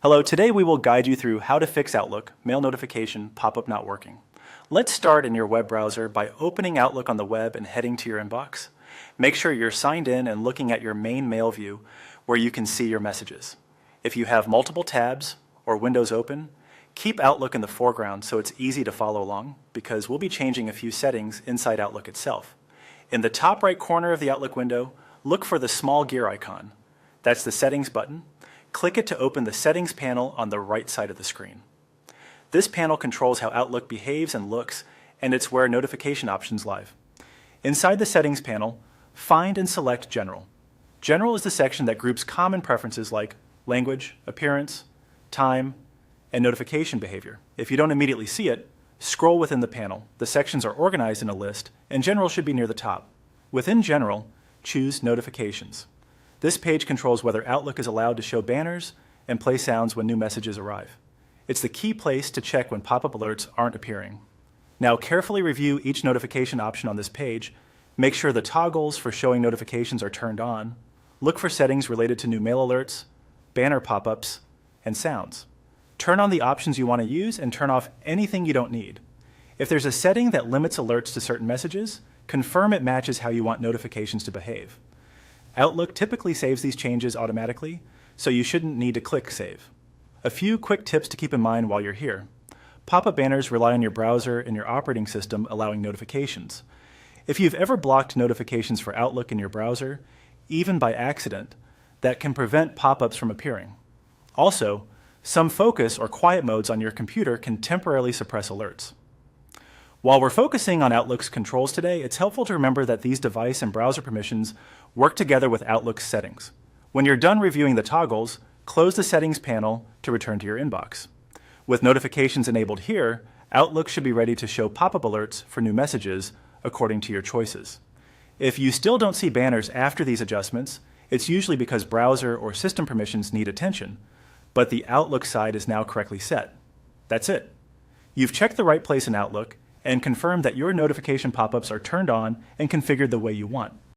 Hello, today we will guide you through how to fix Outlook mail notification pop-up not working. Let's start in your web browser by opening Outlook on the web and heading to your inbox. Make sure you're signed in and looking at your main mail view where you can see your messages. If you have multiple tabs or windows open, keep Outlook in the foreground so it's easy to follow along because we'll be changing a few settings inside Outlook itself. In the top right corner of the Outlook window, look for the small gear icon. That's the Settings button. Click it to open the Settings panel on the right side of the screen. This panel controls how Outlook behaves and looks, and it's where notification options live. Inside the Settings panel, find and select General. General is the section that groups common preferences like language, appearance, time, and notification behavior. If you don't immediately see it, scroll within the panel. The sections are organized in a list, and General should be near the top. Within General, choose Notifications. This page controls whether Outlook is allowed to show banners and play sounds when new messages arrive. It's the key place to check when pop-up alerts aren't appearing. Now carefully review each notification option on this page. Make sure the toggles for showing notifications are turned on. Look for settings related to new mail alerts, banner pop-ups, and sounds. Turn on the options you want to use and turn off anything you don't need. If there's a setting that limits alerts to certain messages, confirm it matches how you want notifications to behave. Outlook typically saves these changes automatically, so you shouldn't need to click Save. A few quick tips to keep in mind while you're here. Pop-up banners rely on your browser and your operating system allowing notifications. If you've ever blocked notifications for Outlook in your browser, even by accident, that can prevent pop-ups from appearing. Also, some focus or quiet modes on your computer can temporarily suppress alerts. While we're focusing on Outlook's controls today, it's helpful to remember that these device and browser permissions work together with Outlook's settings. When you're done reviewing the toggles, close the Settings panel to return to your inbox. With notifications enabled here, Outlook should be ready to show pop-up alerts for new messages according to your choices. If you still don't see banners after these adjustments, it's usually because browser or system permissions need attention, but the Outlook side is now correctly set. That's it. You've checked the right place in Outlook and confirmed that your notification pop-ups are turned on and configured the way you want.